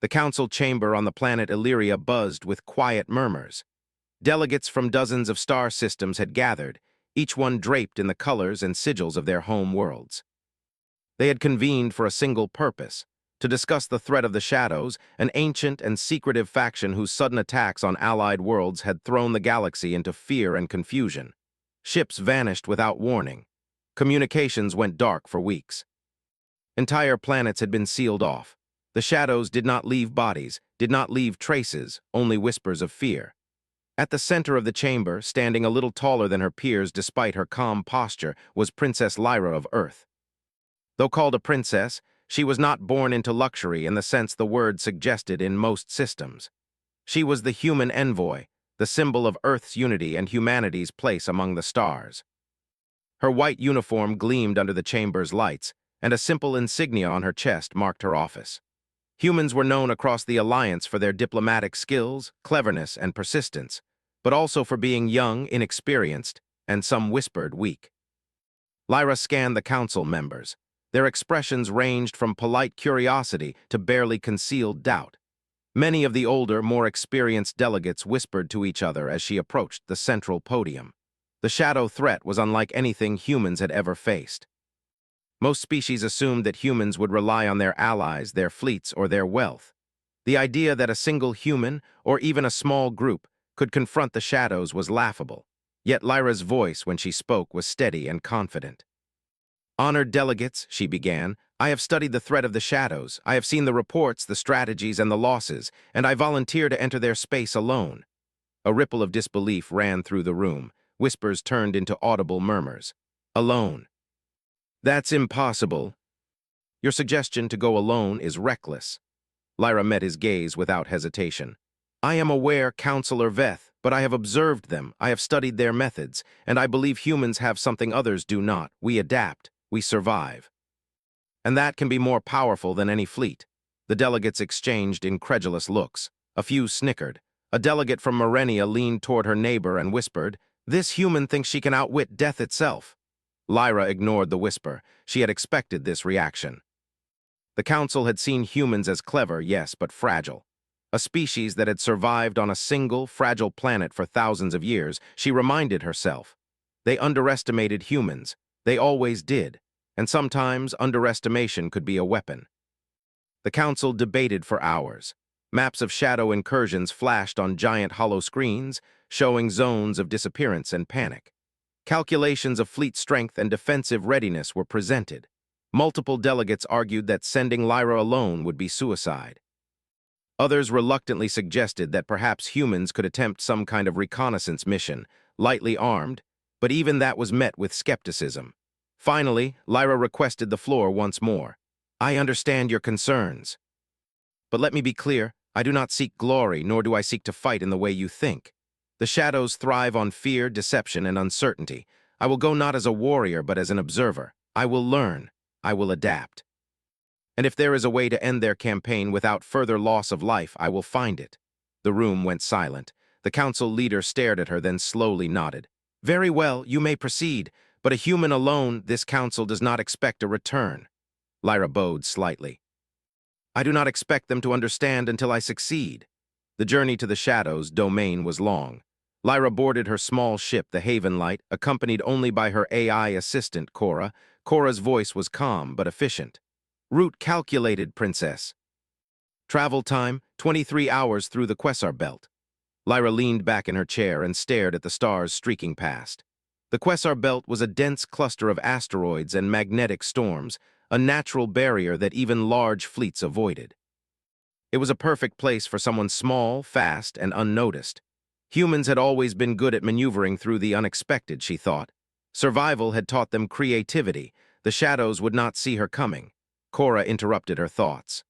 The council chamber on the planet Illyria buzzed with quiet murmurs. Delegates from dozens of star systems had gathered, each one draped in the colors and sigils of their home worlds. They had convened for a single purpose: to discuss the threat of the Shadows, an ancient and secretive faction whose sudden attacks on allied worlds had thrown the galaxy into fear and confusion. Ships vanished without warning. Communications went dark for weeks. Entire planets had been sealed off. The Shadows did not leave bodies, did not leave traces, only whispers of fear. At the center of the chamber, standing a little taller than her peers despite her calm posture, was Princess Lyra of Earth. Though called a princess, she was not born into luxury in the sense the word suggested in most systems. She was the human envoy, the symbol of Earth's unity and humanity's place among the stars. Her white uniform gleamed under the chamber's lights, and a simple insignia on her chest marked her office. Humans were known across the Alliance for their diplomatic skills, cleverness, and persistence, but also for being young, inexperienced, and some whispered weak. Lyra scanned the council members. Their expressions ranged from polite curiosity to barely concealed doubt. Many of the older, more experienced delegates whispered to each other as she approached the central podium. The shadow threat was unlike anything humans had ever faced. Most species assumed that humans would rely on their allies, their fleets, or their wealth. The idea that a single human, or even a small group, could confront the Shadows was laughable. Yet Lyra's voice, when she spoke, was steady and confident. "Honored delegates," she began, "I have studied the threat of the Shadows. I have seen the reports, the strategies, and the losses, and I volunteer to enter their space alone." A ripple of disbelief ran through the room. Whispers turned into audible murmurs. "Alone? That's impossible. Your suggestion to go alone is reckless." Lyra met his gaze without hesitation. "I am aware, Counselor Veth, but I have observed them, I have studied their methods, and I believe humans have something others do not. We adapt, we survive. And that can be more powerful than any fleet." The delegates exchanged incredulous looks. A few snickered. A delegate from Morenia leaned toward her neighbor and whispered, "This human thinks she can outwit death itself." Lyra ignored the whisper. She had expected this reaction. The council had seen humans as clever, yes, but fragile. A species that had survived on a single, fragile planet for thousands of years, she reminded herself. They underestimated humans. They always did. And sometimes underestimation could be a weapon. The council debated for hours. Maps of shadow incursions flashed on giant hollow screens, showing zones of disappearance and panic. Calculations of fleet strength and defensive readiness were presented. Multiple delegates argued that sending Lyra alone would be suicide. Others reluctantly suggested that perhaps humans could attempt some kind of reconnaissance mission, lightly armed, but even that was met with skepticism. Finally, Lyra requested the floor once more. "I understand your concerns. But let me be clear, I do not seek glory, nor do I seek to fight in the way you think. The Shadows thrive on fear, deception, and uncertainty. I will go not as a warrior, but as an observer. I will learn. I will adapt. And if there is a way to end their campaign without further loss of life, I will find it." The room went silent. The council leader stared at her, then slowly nodded. "Very well, you may proceed, but a human alone, this council does not expect a return." Lyra bowed slightly. "I do not expect them to understand until I succeed." The journey to the Shadows' domain was long. Lyra boarded her small ship, the Haven Light, accompanied only by her AI assistant, Cora. Cora's voice was calm but efficient. "Route calculated, Princess. Travel time, 23 hours through the Quasar Belt." Lyra leaned back in her chair and stared at the stars streaking past. The Quasar Belt was a dense cluster of asteroids and magnetic storms, a natural barrier that even large fleets avoided. It was a perfect place for someone small, fast, and unnoticed. Humans had always been good at maneuvering through the unexpected, she thought. Survival had taught them creativity. The Shadows would not see her coming. Cora interrupted her thoughts.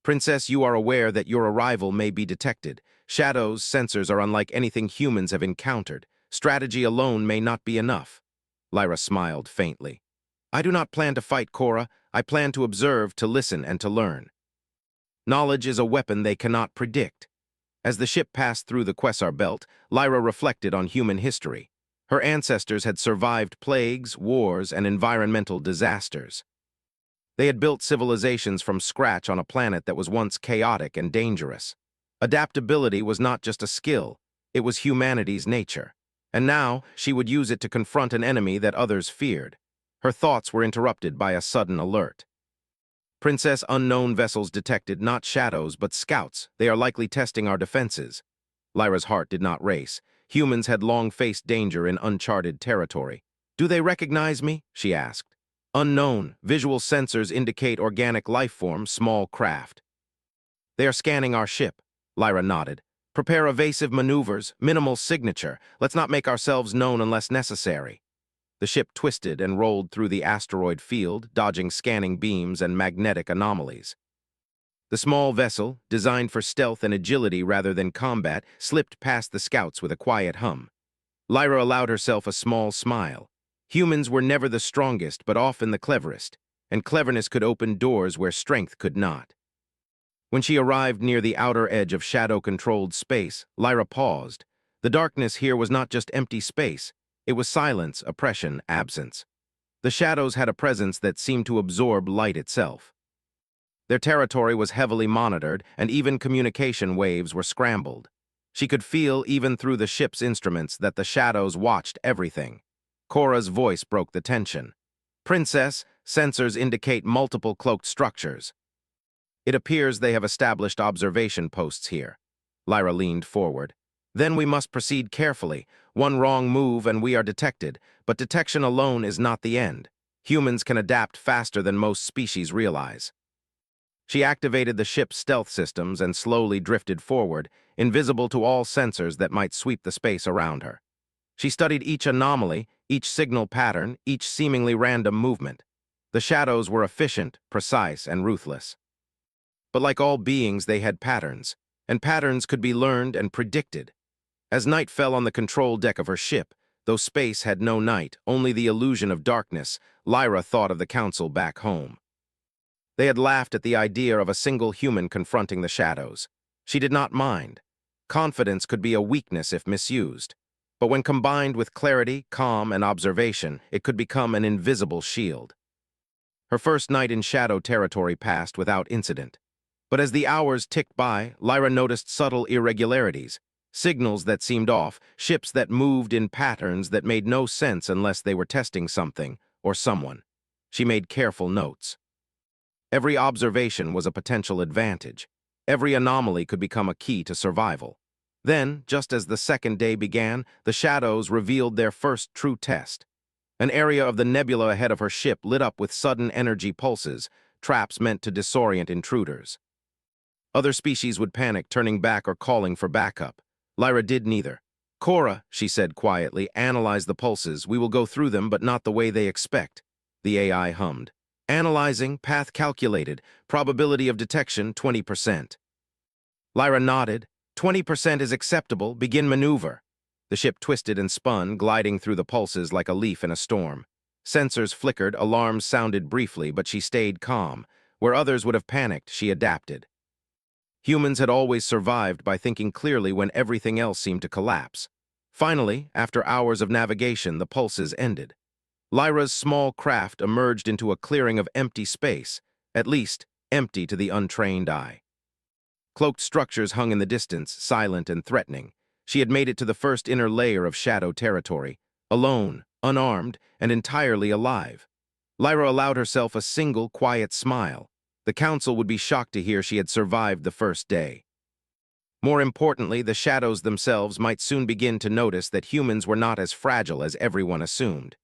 "Princess, you are aware that your arrival may be detected. Shadows' sensors are unlike anything humans have encountered. Strategy alone may not be enough." Lyra smiled faintly. "I do not plan to fight, Cora. I plan to observe, to listen, and to learn. Knowledge is a weapon they cannot predict." As the ship passed through the Quasar Belt, Lyra reflected on human history. Her ancestors had survived plagues, wars, and environmental disasters. They had built civilizations from scratch on a planet that was once chaotic and dangerous. Adaptability was not just a skill, it was humanity's nature. And now, she would use it to confront an enemy that others feared. Her thoughts were interrupted by a sudden alert. Princess, unknown vessels detected, not shadows, but scouts. They are likely testing our defenses. Lyra's heart did not race. Humans had long faced danger in uncharted territory. Do they recognize me? She asked. Unknown. Visual sensors indicate organic life form, small craft. They are scanning our ship. Lyra nodded. Prepare evasive maneuvers, minimal signature. Let's not make ourselves known unless necessary. The ship twisted and rolled through the asteroid field, dodging scanning beams and magnetic anomalies. The small vessel, designed for stealth and agility rather than combat, slipped past the scouts with a quiet hum. Lyra allowed herself a small smile. Humans were never the strongest, but often the cleverest, and cleverness could open doors where strength could not. When she arrived near the outer edge of shadow-controlled space, Lyra paused. The darkness here was not just empty space. It was silence, oppression, absence. The shadows had a presence that seemed to absorb light itself. Their territory was heavily monitored, and even communication waves were scrambled. She could feel, even through the ship's instruments, that the shadows watched everything. Cora's voice broke the tension. Princess, sensors indicate multiple cloaked structures. It appears they have established observation posts here. Lyra leaned forward. Then we must proceed carefully. One wrong move and we are detected, but detection alone is not the end. Humans can adapt faster than most species realize. She activated the ship's stealth systems and slowly drifted forward, invisible to all sensors that might sweep the space around her. She studied each anomaly, each signal pattern, each seemingly random movement. The shadows were efficient, precise, and ruthless. But like all beings, they had patterns, and patterns could be learned and predicted. As night fell on the control deck of her ship, though space had no night, only the illusion of darkness, Lyra thought of the council back home. They had laughed at the idea of a single human confronting the shadows. She did not mind. Confidence could be a weakness if misused. But when combined with clarity, calm, and observation, it could become an invisible shield. Her first night in shadow territory passed without incident. But as the hours ticked by, Lyra noticed subtle irregularities, signals that seemed off, ships that moved in patterns that made no sense unless they were testing something or someone. She made careful notes. Every observation was a potential advantage. Every anomaly could become a key to survival. Then, just as the second day began, the shadows revealed their first true test. An area of the nebula ahead of her ship lit up with sudden energy pulses, traps meant to disorient intruders. Other species would panic, turning back or calling for backup. Lyra did neither. Cora, she said quietly, analyze the pulses. We will go through them, but not the way they expect. The AI hummed. Analyzing, path calculated, probability of detection 20%. Lyra nodded. 20% is acceptable, begin maneuver. The ship twisted and spun, gliding through the pulses like a leaf in a storm. Sensors flickered, alarms sounded briefly, but she stayed calm. Where others would have panicked, she adapted. Humans had always survived by thinking clearly when everything else seemed to collapse. Finally, after hours of navigation, the pulses ended. Lyra's small craft emerged into a clearing of empty space, at least empty to the untrained eye. Cloaked structures hung in the distance, silent and threatening. She had made it to the first inner layer of shadow territory, alone, unarmed, and entirely alive. Lyra allowed herself a single, quiet smile. The council would be shocked to hear she had survived the first day. More importantly, the shadows themselves might soon begin to notice that humans were not as fragile as everyone assumed.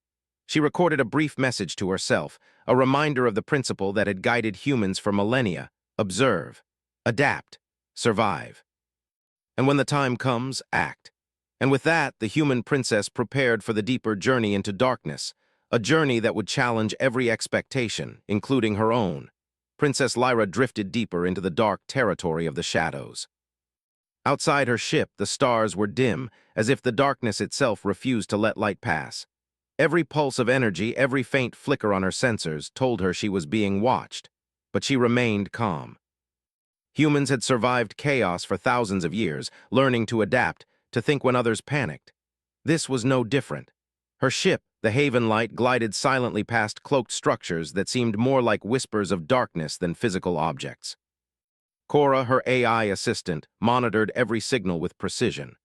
She recorded a brief message to herself, a reminder of the principle that had guided humans for millennia: observe, adapt, survive. And when the time comes, act. And with that, the human princess prepared for the deeper journey into darkness, a journey that would challenge every expectation, including her own. Princess Lyra drifted deeper into the dark territory of the shadows. Outside her ship, the stars were dim, as if the darkness itself refused to let light pass. Every pulse of energy, every faint flicker on her sensors told her she was being watched, but she remained calm. Humans had survived chaos for thousands of years, learning to adapt, to think when others panicked. This was no different. Her ship, The Haven light glided silently past cloaked structures that seemed more like whispers of darkness than physical objects. Cora, her AI assistant, monitored every signal with precision.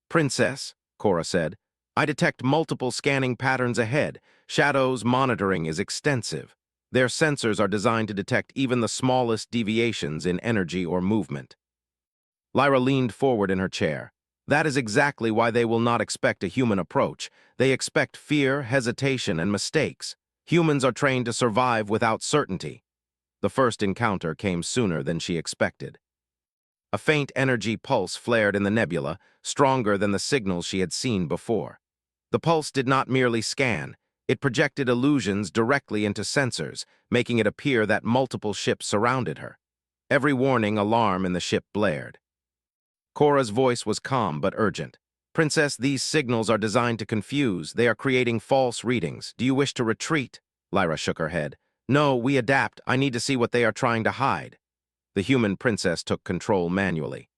"Princess," Cora said, "I detect multiple scanning patterns ahead. Shadow's monitoring is extensive. Their sensors are designed to detect even the smallest deviations in energy or movement." Lyra leaned forward in her chair. "That is exactly why they will not expect a human approach. They expect fear, hesitation, and mistakes. Humans are trained to survive without certainty." The first encounter came sooner than she expected. A faint energy pulse flared in the nebula, stronger than the signals she had seen before. The pulse did not merely scan, it projected illusions directly into sensors, making it appear that multiple ships surrounded her. Every warning alarm in the ship blared. Cora's voice was calm but urgent. "Princess, these signals are designed to confuse. They are creating false readings. Do you wish to retreat?" Lyra shook her head. "No, we adapt. I need to see what they are trying to hide." The human princess took control manually.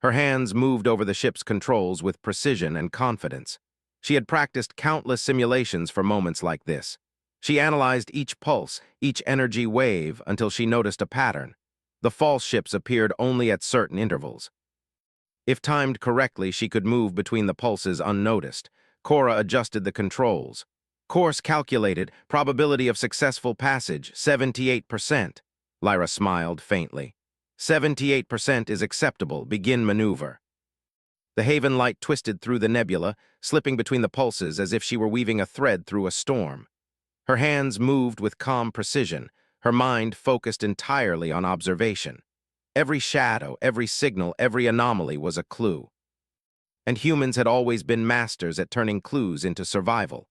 Her hands moved over the ship's controls with precision and confidence. She had practiced countless simulations for moments like this. She analyzed each pulse, each energy wave, until she noticed a pattern. The false ships appeared only at certain intervals. If timed correctly, she could move between the pulses unnoticed. Cora adjusted the controls. "Course calculated, probability of successful passage, 78%. Lyra smiled faintly. 78% is acceptable. Begin maneuver." The Haven light twisted through the nebula, slipping between the pulses as if she were weaving a thread through a storm. Her hands moved with calm precision, her mind focused entirely on observation. Every shadow, every signal, every anomaly was a clue. And humans had always been masters at turning clues into survival.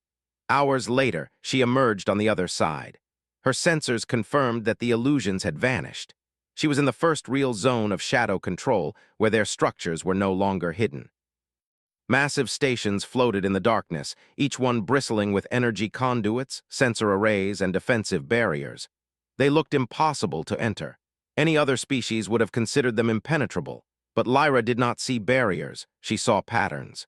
Hours later, she emerged on the other side. Her sensors confirmed that the illusions had vanished. She was in the first real zone of shadow control, where their structures were no longer hidden. Massive stations floated in the darkness, each one bristling with energy conduits, sensor arrays, and defensive barriers. They looked impossible to enter. Any other species would have considered them impenetrable, but Lyra did not see barriers, she saw patterns.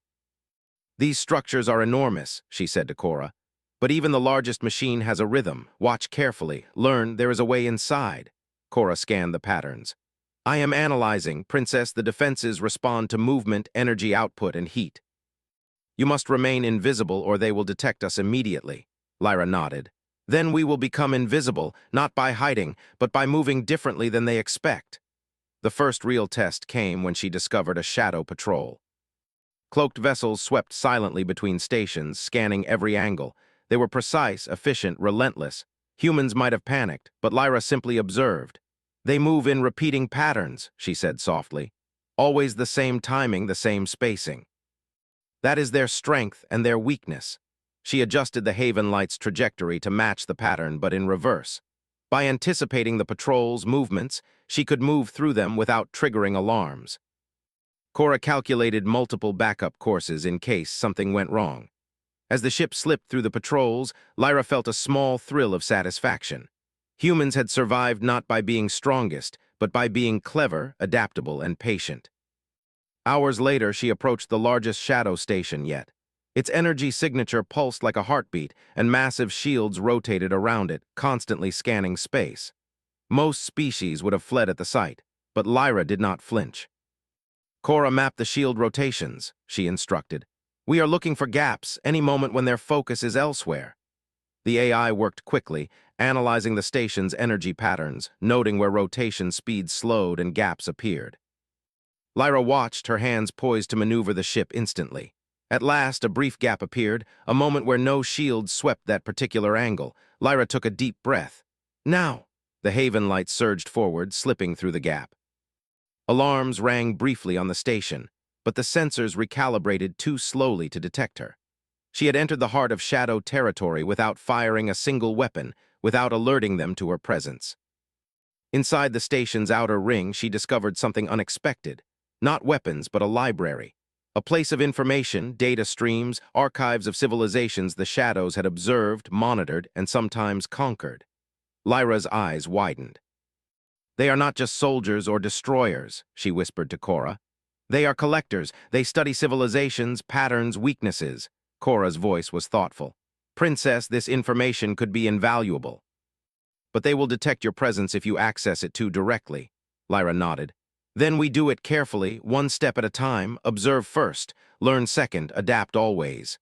"These structures are enormous," she said to Cora. "But even the largest machine has a rhythm. Watch carefully. Learn there is a way inside." Cora scanned the patterns. "I am analyzing, Princess. The defenses respond to movement, energy output, and heat. You must remain invisible or they will detect us immediately." Lyra nodded. "Then we will become invisible, not by hiding, but by moving differently than they expect." The first real test came when she discovered a shadow patrol. Cloaked vessels swept silently between stations, scanning every angle. They were precise, efficient, relentless. Humans might have panicked, but Lyra simply observed. "They move in repeating patterns," she said softly. "Always the same timing, the same spacing. That is their strength and their weakness." She adjusted the Haven light's trajectory to match the pattern, but in reverse. By anticipating the patrol's movements, she could move through them without triggering alarms. Cora calculated multiple backup courses in case something went wrong. As the ship slipped through the patrols, Lyra felt a small thrill of satisfaction. Humans had survived not by being strongest, but by being clever, adaptable, and patient. Hours later, she approached the largest shadow station yet. Its energy signature pulsed like a heartbeat, and massive shields rotated around it, constantly scanning space. Most species would have fled at the sight, but Lyra did not flinch. "Cora, map the shield rotations," she instructed. "We are looking for gaps any moment when their focus is elsewhere." The AI worked quickly, analyzing the station's energy patterns, noting where rotation speed slowed and gaps appeared. Lyra watched, her hands poised to maneuver the ship instantly. At last, a brief gap appeared, a moment where no shields swept that particular angle. Lyra took a deep breath. "Now!" The Haven light surged forward, slipping through the gap. Alarms rang briefly on the station, but the sensors recalibrated too slowly to detect her. She had entered the heart of shadow territory without firing a single weapon, without alerting them to her presence. Inside the station's outer ring, she discovered something unexpected. Not weapons, but a library. A place of information, data streams, archives of civilizations the shadows had observed, monitored, and sometimes conquered. Lyra's eyes widened. "They are not just soldiers or destroyers," she whispered to Cora. "They are collectors. They study civilizations, patterns, weaknesses." Cora's voice was thoughtful. Princess, this information could be invaluable. But they will detect your presence if you access it too directly. Lyra nodded. Then we do it carefully, one step at a time, observe first, learn second, adapt always.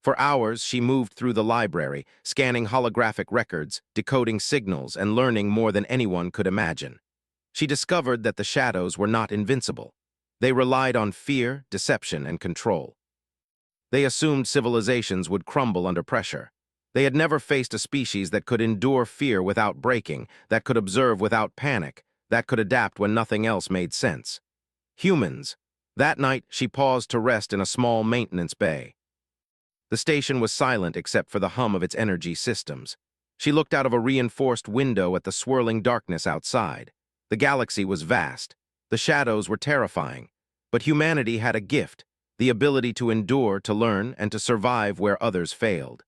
For hours, she moved through the library, scanning holographic records, decoding signals, and learning more than anyone could imagine. She discovered that the shadows were not invincible. They relied on fear, deception, and control. They assumed civilizations would crumble under pressure. They had never faced a species that could endure fear without breaking, that could observe without panic, that could adapt when nothing else made sense. Humans. That night, she paused to rest in a small maintenance bay. The station was silent except for the hum of its energy systems. She looked out of a reinforced window at the swirling darkness outside. The galaxy was vast. The shadows were terrifying. But humanity had a gift, the ability to endure, to learn, and to survive where others failed.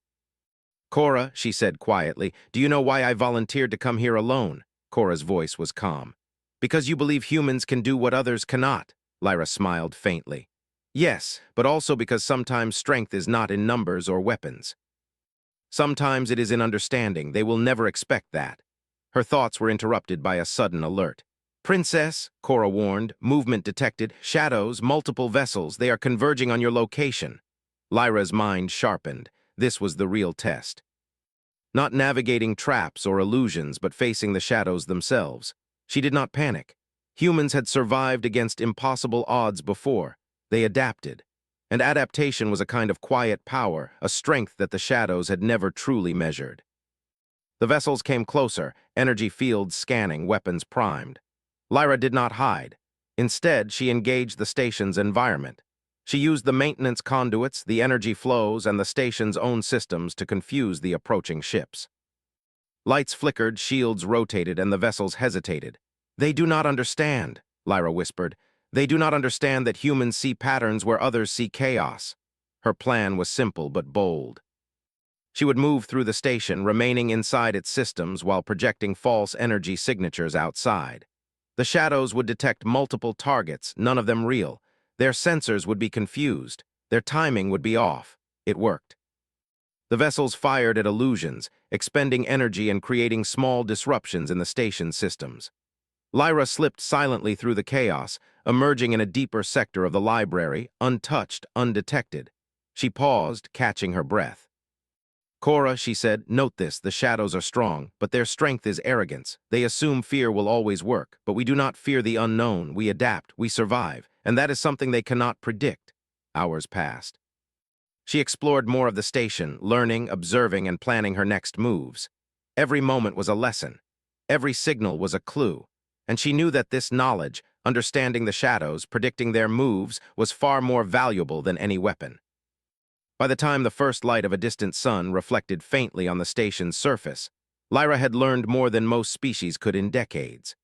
Cora, she said quietly, do you know why I volunteered to come here alone? Cora's voice was calm. Because you believe humans can do what others cannot, Lyra smiled faintly. Yes, but also because sometimes strength is not in numbers or weapons. Sometimes it is in understanding. They will never expect that. Her thoughts were interrupted by a sudden alert. Princess, Cora warned, movement detected, shadows, multiple vessels, they are converging on your location. Lyra's mind sharpened. This was the real test. Not navigating traps or illusions, but facing the shadows themselves. She did not panic. Humans had survived against impossible odds before. They adapted. And adaptation was a kind of quiet power, a strength that the shadows had never truly measured. The vessels came closer, energy fields scanning, weapons primed. Lyra did not hide. Instead, she engaged the station's environment. She used the maintenance conduits, the energy flows, and the station's own systems to confuse the approaching ships. Lights flickered, shields rotated, and the vessels hesitated. They do not understand, Lyra whispered. They do not understand that humans see patterns where others see chaos. Her plan was simple but bold. She would move through the station, remaining inside its systems while projecting false energy signatures outside. The shadows would detect multiple targets, none of them real. Their sensors would be confused. Their timing would be off. It worked. The vessels fired at illusions, expending energy and creating small disruptions in the station's systems. Lyra slipped silently through the chaos, emerging in a deeper sector of the library, untouched, undetected. She paused, catching her breath. Cora, she said, note this, the shadows are strong, but their strength is arrogance. They assume fear will always work, but we do not fear the unknown. We adapt, we survive, and that is something they cannot predict. Hours passed. She explored more of the station, learning, observing, and planning her next moves. Every moment was a lesson. Every signal was a clue. And she knew that this knowledge, understanding the shadows, predicting their moves, was far more valuable than any weapon. By the time the first light of a distant sun reflected faintly on the station's surface, Lyra had learned more than most species could in decades.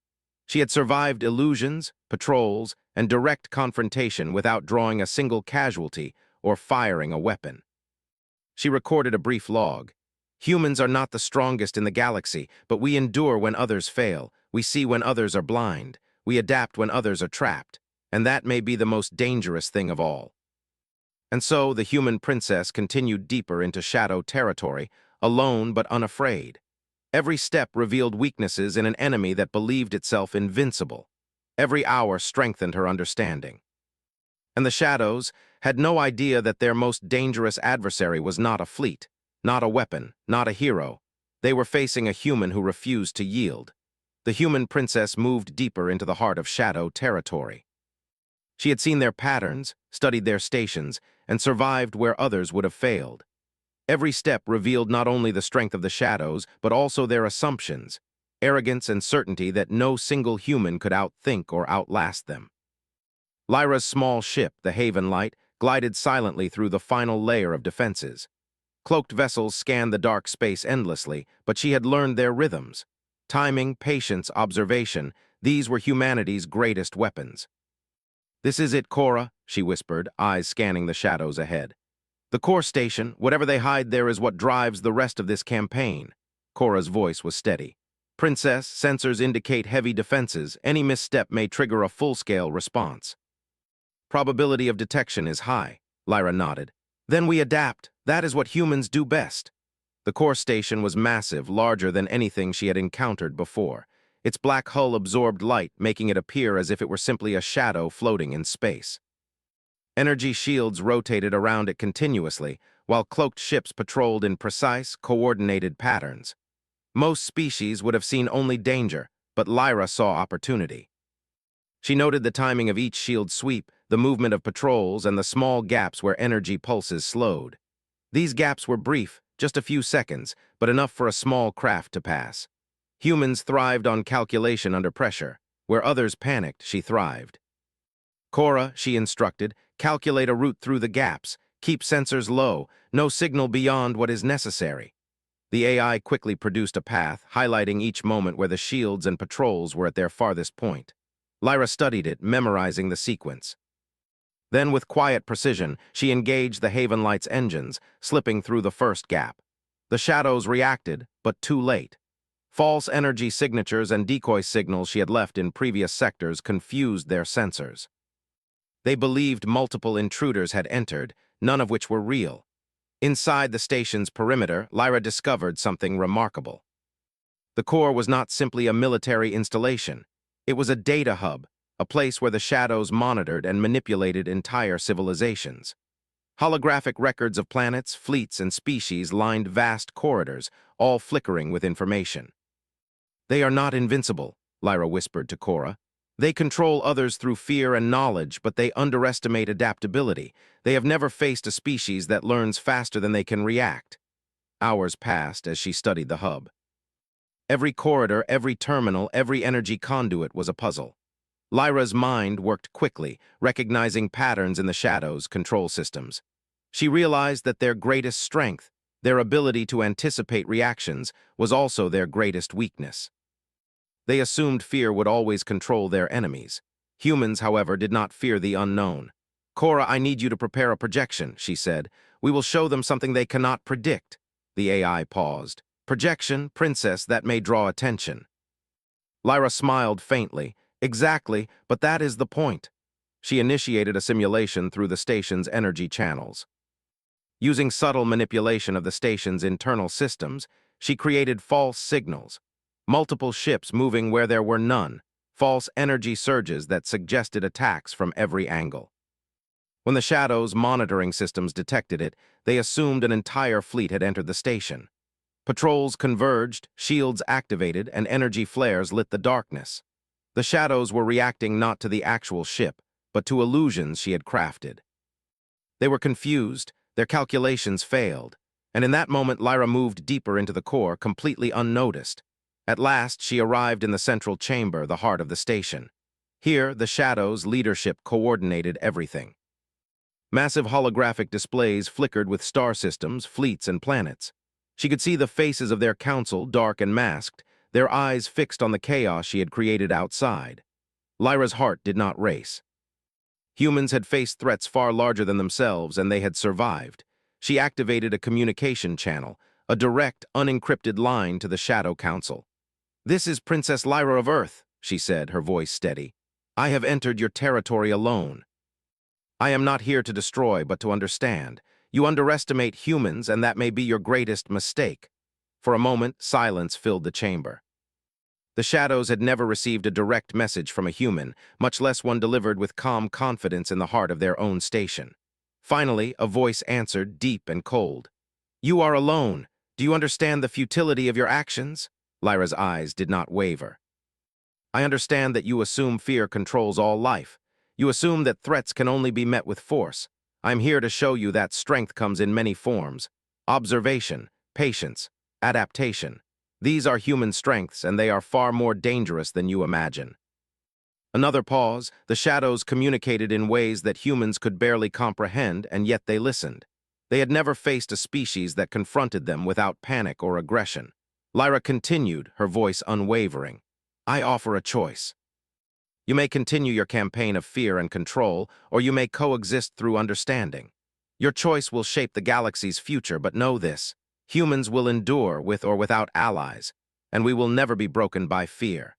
She had survived illusions, patrols, and direct confrontation without drawing a single casualty or firing a weapon. She recorded a brief log. Humans are not the strongest in the galaxy, but we endure when others fail. We see when others are blind. We adapt when others are trapped. And that may be the most dangerous thing of all. And so the human princess continued deeper into shadow territory, alone but unafraid. Every step revealed weaknesses in an enemy that believed itself invincible. Every hour strengthened her understanding. And the shadows had no idea that their most dangerous adversary was not a fleet, not a weapon, not a hero. They were facing a human who refused to yield. The human princess moved deeper into the heart of shadow territory. She had seen their patterns, studied their stations, and survived where others would have failed. Every step revealed not only the strength of the shadows, but also their assumptions, arrogance and certainty that no single human could outthink or outlast them. Lyra's small ship, the Haven Light, glided silently through the final layer of defenses. Cloaked vessels scanned the dark space endlessly, but she had learned their rhythms. Timing, patience, observation, these were humanity's greatest weapons. This is it, Cora, she whispered, eyes scanning the shadows ahead. The core station, whatever they hide there, is what drives the rest of this campaign. Cora's voice was steady. Princess, sensors indicate heavy defenses. Any misstep may trigger a full-scale response. Probability of detection is high. Lyra nodded. Then we adapt. That is what humans do best. The core station was massive, larger than anything she had encountered before. Its black hull absorbed light, making it appear as if it were simply a shadow floating in space. Energy shields rotated around it continuously, while cloaked ships patrolled in precise, coordinated patterns. Most species would have seen only danger, but Lyra saw opportunity. She noted the timing of each shield sweep, the movement of patrols, and the small gaps where energy pulses slowed. These gaps were brief, just a few seconds, but enough for a small craft to pass. Humans thrived on calculation under pressure. Where others panicked, she thrived. Cora, she instructed, calculate a route through the gaps, keep sensors low, no signal beyond what is necessary. The AI quickly produced a path, highlighting each moment where the shields and patrols were at their farthest point. Lyra studied it, memorizing the sequence. Then, with quiet precision, she engaged the Haven Light's engines, slipping through the first gap. The shadows reacted, but too late. False energy signatures and decoy signals she had left in previous sectors confused their sensors. They believed multiple intruders had entered, none of which were real. Inside the station's perimeter, Lyra discovered something remarkable. The core was not simply a military installation. It was a data hub, a place where the shadows monitored and manipulated entire civilizations. Holographic records of planets, fleets, and species lined vast corridors, all flickering with information. They are not invincible, Lyra whispered to Cora. They control others through fear and knowledge, but they underestimate adaptability. They have never faced a species that learns faster than they can react. Hours passed as she studied the hub. Every corridor, every terminal, every energy conduit was a puzzle. Lyra's mind worked quickly, recognizing patterns in the shadows' control systems. She realized that their greatest strength, their ability to anticipate reactions, was also their greatest weakness. They assumed fear would always control their enemies. Humans, however, did not fear the unknown. Cora, I need you to prepare a projection, she said. We will show them something they cannot predict. The AI paused. Projection, princess, that may draw attention. Lyra smiled faintly. Exactly, but that is the point. She initiated a simulation through the station's energy channels. Using subtle manipulation of the station's internal systems, she created false signals. Multiple ships moving where there were none, false energy surges that suggested attacks from every angle. When the Shadow's monitoring systems detected it, they assumed an entire fleet had entered the station. Patrols converged, shields activated, and energy flares lit the darkness. The Shadows were reacting not to the actual ship, but to illusions she had crafted. They were confused, their calculations failed, and in that moment Lyra moved deeper into the core, completely unnoticed. At last, she arrived in the central chamber, the heart of the station. Here, the Shadows' leadership coordinated everything. Massive holographic displays flickered with star systems, fleets, and planets. She could see the faces of their council, dark and masked, their eyes fixed on the chaos she had created outside. Lyra's heart did not race. Humans had faced threats far larger than themselves, and they had survived. She activated a communication channel, a direct, unencrypted line to the Shadow Council. This is Princess Lyra of Earth, she said, her voice steady. I have entered your territory alone. I am not here to destroy, but to understand. You underestimate humans, and that may be your greatest mistake. For a moment, silence filled the chamber. The Shadows had never received a direct message from a human, much less one delivered with calm confidence in the heart of their own station. Finally, a voice answered, deep and cold. You are alone. Do you understand the futility of your actions? Lyra's eyes did not waver. I understand that you assume fear controls all life. You assume that threats can only be met with force. I'm here to show you that strength comes in many forms. Observation, patience, adaptation. These are human strengths, and they are far more dangerous than you imagine. Another pause. The Shadows communicated in ways that humans could barely comprehend, and yet they listened. They had never faced a species that confronted them without panic or aggression. Lyra continued, her voice unwavering. I offer a choice. You may continue your campaign of fear and control, or you may coexist through understanding. Your choice will shape the galaxy's future, but know this. Humans will endure with or without allies, and we will never be broken by fear.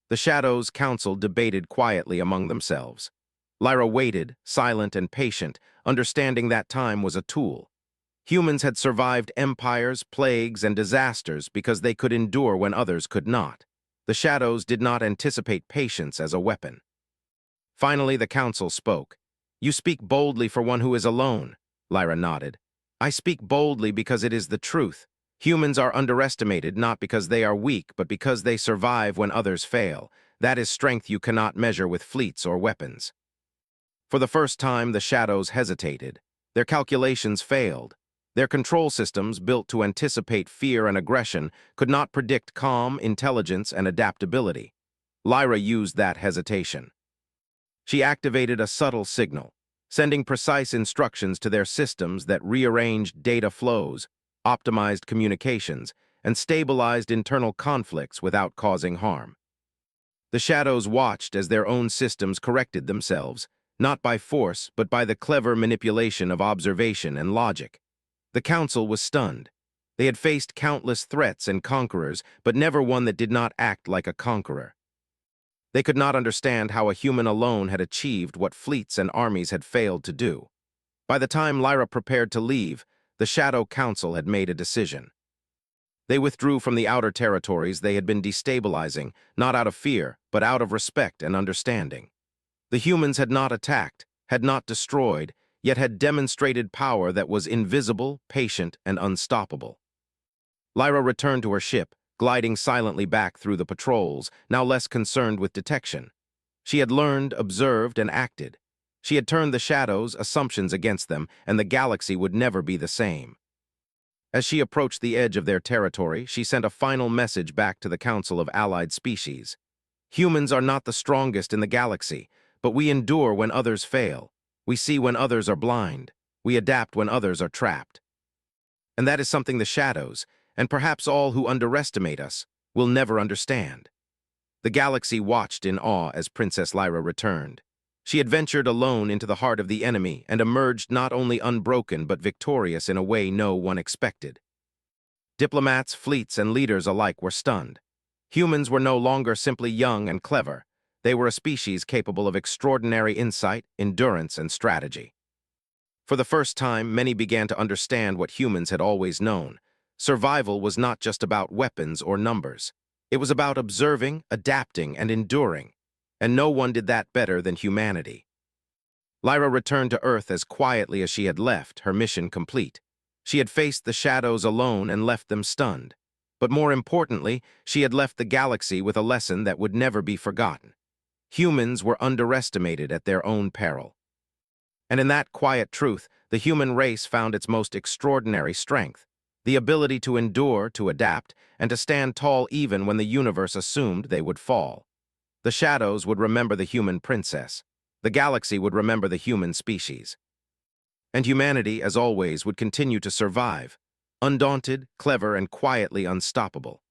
The Shadows' council debated quietly among themselves. Lyra waited, silent and patient, understanding that time was a tool. Humans had survived empires, plagues, and disasters because they could endure when others could not. The shadows did not anticipate patience as a weapon. Finally, the council spoke. "You speak boldly for one who is alone," Lyra nodded. "I speak boldly because it is the truth. Humans are underestimated not because they are weak, but because they survive when others fail. That is strength you cannot measure with fleets or weapons." For the first time, the shadows hesitated. Their calculations failed. Their control systems, built to anticipate fear and aggression, could not predict calm, intelligence, and adaptability. Lyra used that hesitation. She activated a subtle signal, sending precise instructions to their systems that rearranged data flows, optimized communications, and stabilized internal conflicts without causing harm. The shadows watched as their own systems corrected themselves, not by force, but by the clever manipulation of observation and logic. The council was stunned. They had faced countless threats and conquerors, but never one that did not act like a conqueror. They could not understand how a human alone had achieved what fleets and armies had failed to do. By the time Lyra prepared to leave, the Shadow Council had made a decision. They withdrew from the outer territories they had been destabilizing, not out of fear, but out of respect and understanding. The humans had not attacked, had not destroyed, yet had demonstrated power that was invisible, patient, and unstoppable. Lyra returned to her ship, gliding silently back through the patrols, now less concerned with detection. She had learned, observed, and acted. She had turned the shadows' assumptions against them, and the galaxy would never be the same. As she approached the edge of their territory, she sent a final message back to the Council of Allied Species. "Humans are not the strongest in the galaxy, but we endure when others fail. We see when others are blind. We adapt when others are trapped. And that is something the shadows, and perhaps all who underestimate us, will never understand." The galaxy watched in awe as Princess Lyra returned. She had ventured alone into the heart of the enemy and emerged not only unbroken but victorious in a way no one expected. Diplomats, fleets, and leaders alike were stunned. Humans were no longer simply young and clever. They were a species capable of extraordinary insight, endurance, and strategy. For the first time, many began to understand what humans had always known. Survival was not just about weapons or numbers. It was about observing, adapting, and enduring. And no one did that better than humanity. Lyra returned to Earth as quietly as she had left, her mission complete. She had faced the shadows alone and left them stunned. But more importantly, she had left the galaxy with a lesson that would never be forgotten. Humans were underestimated at their own peril. And in that quiet truth, the human race found its most extraordinary strength, the ability to endure, to adapt, and to stand tall even when the universe assumed they would fall. The shadows would remember the human princess. The galaxy would remember the human species. And humanity, as always, would continue to survive, undaunted, clever, and quietly unstoppable.